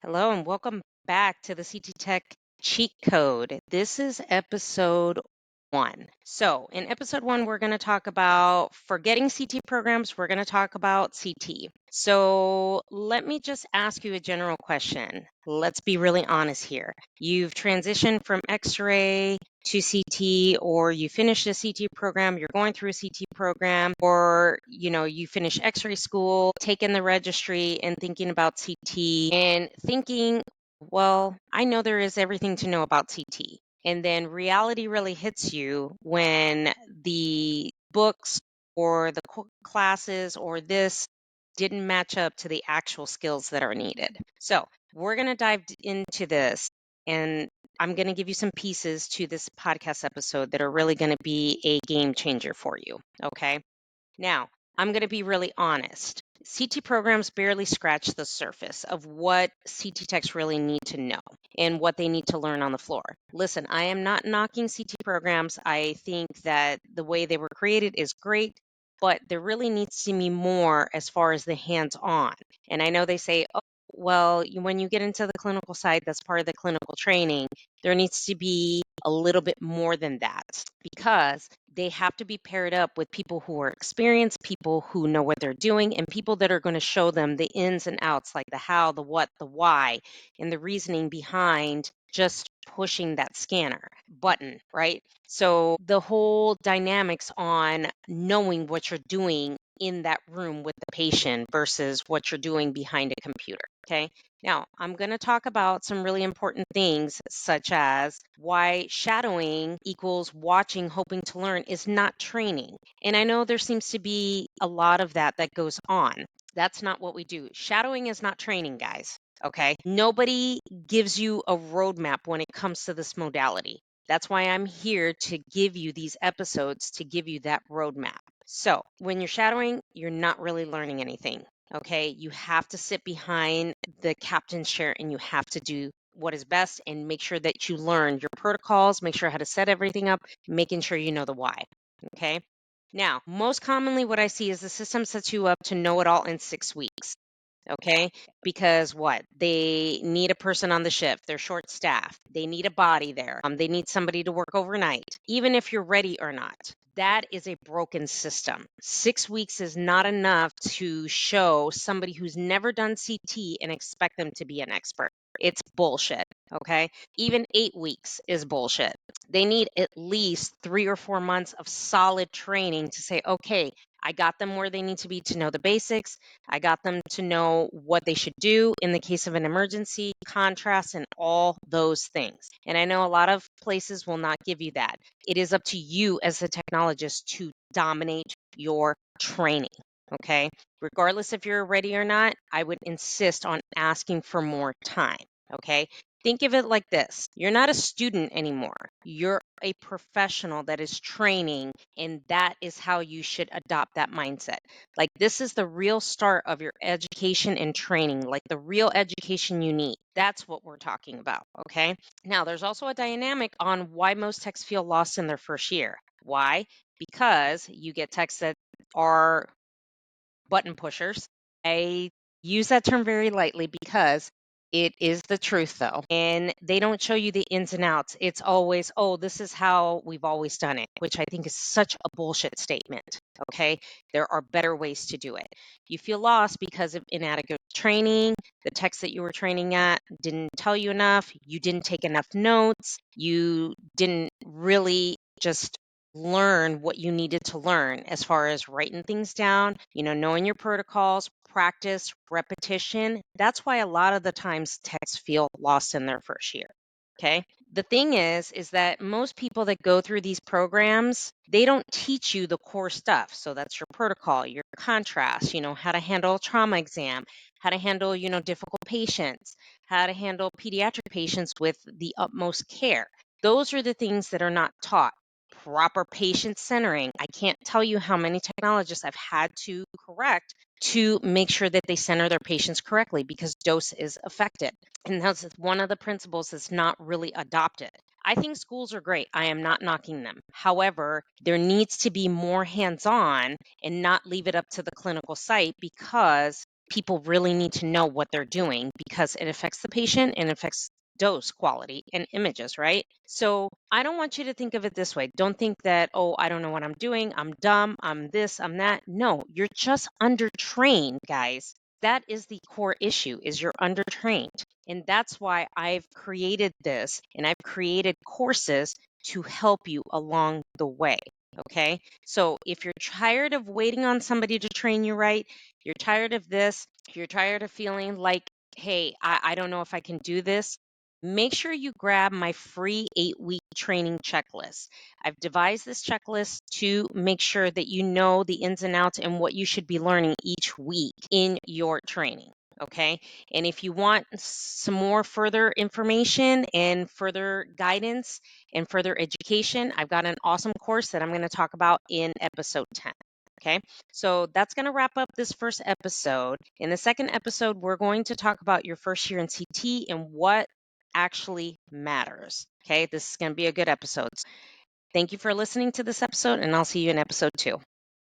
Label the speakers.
Speaker 1: Hello and welcome back to the CT Tech Cheat Code. This is episode 1. So, in episode 1, we're going to talk about forgetting CT programs. We're going to talk about CT. So, let me just ask you a general question. Let's be really honest here. You've transitioned from X-ray to CT, or you finished a CT program, you're going through a CT program, or you finish X-ray school, taking the registry and thinking about CT and thinking, well, I know there is everything to know about CT. And then reality really hits you when the books or the classes or this didn't match up to the actual skills that are needed. So, we're going to dive into this, and I'm going to give you some pieces to this podcast episode that are really going to be a game changer for you. Okay. Now, I'm going to be really honest. CT programs barely scratch the surface of what CT techs really need to know and what they need to learn on the floor. Listen, I am not knocking CT programs. I think that the way they were created is great, but there really needs to be more as far as the hands-on. And I know they say, oh, well, when you get into the clinical side, that's part of the clinical training. There needs to be a little bit more than that because they have to be paired up with people who are experienced, people who know what they're doing, and people that are going to show them the ins and outs, like the how, the what, the why, and the reasoning behind just pushing that scanner button, right? So the whole dynamics on knowing what you're doing in that room with the patient versus what you're doing behind a computer, okay? Now, I'm going to talk about some really important things, such as why shadowing equals watching, hoping to learn is not training. And I know there seems to be a lot of that goes on. That's not what we do. Shadowing is not training, guys. Okay. Nobody gives you a roadmap when it comes to this modality. That's why I'm here to give you these episodes to give you that roadmap. So, when you're shadowing, you're not really learning anything. Okay, you have to sit behind the captain's chair and you have to do what is best and make sure that you learn your protocols, make sure how to set everything up, making sure you know the why. Okay, now, most commonly, what I see is the system sets you up to know it all in 6 weeks. Okay, because what? They need a person on the shift, they're short staffed, they need a body there, they need somebody to work overnight, even if you're ready or not. That is a broken system. 6 weeks is not enough to show somebody who's never done CT and expect them to be an expert. It's bullshit. Okay. Even 8 weeks is bullshit. They need at least 3 or 4 months of solid training to say, okay, I got them where they need to be to know the basics. I got them to know what they should do in the case of an emergency, contrast, and all those things. And I know a lot of places will not give you that. It is up to you as a technologist to dominate your training. Okay. Regardless if you're ready or not, I would insist on asking for more time. Okay. Think of it like this. You're not a student anymore. You're a professional that is training, and that is how you should adopt that mindset. Like, this is the real start of your education and training, like the real education you need. That's what we're talking about. Okay. Now, there's also a dynamic on why most techs feel lost in their first year. Why? Because you get techs that are button pushers. I use that term very lightly because it is the truth, though. And they don't show you the ins and outs. It's always, oh, this is how we've always done it, which I think is such a bullshit statement. Okay. There are better ways to do it. You feel lost because of inadequate training. The techs that you were training at didn't tell you enough. You didn't take enough notes. You didn't really just learn what you needed to learn as far as writing things down, knowing your protocols, practice, repetition. That's why a lot of the times techs feel lost in their first year. Okay. The thing is that most people that go through these programs, they don't teach you the core stuff. So that's your protocol, your contrast, how to handle a trauma exam, how to handle, difficult patients, how to handle pediatric patients with the utmost care. Those are the things that are not taught. Proper patient centering. I can't tell you how many technologists I've had to correct to make sure that they center their patients correctly because dose is affected. And that's one of the principles that's not really adopted. I think schools are great. I am not knocking them. However, there needs to be more hands-on and not leave it up to the clinical site because people really need to know what they're doing because it affects the patient and affects dose quality and images, right? So I don't want you to think of it this way. Don't think that, oh, I don't know what I'm doing. I'm dumb. I'm this, I'm that. No, you're just undertrained, guys. That is the core issue is you're undertrained. And that's why I've created this and I've created courses to help you along the way. Okay. So if you're tired of waiting on somebody to train you right, you're tired of this, you're tired of feeling like, hey, I don't know if I can do this, make sure you grab my free 8-week training checklist. I've devised this checklist to make sure that you know the ins and outs and what you should be learning each week in your training. Okay. And if you want some more further information and further guidance and further education, I've got an awesome course that I'm going to talk about in episode 10. Okay, so that's going to wrap up this first episode. In the second episode, we're going to talk about your first year in CT and what actually matters. Okay, this is going to be a good episode. Thank you for listening to this episode, and I'll see you in episode 2.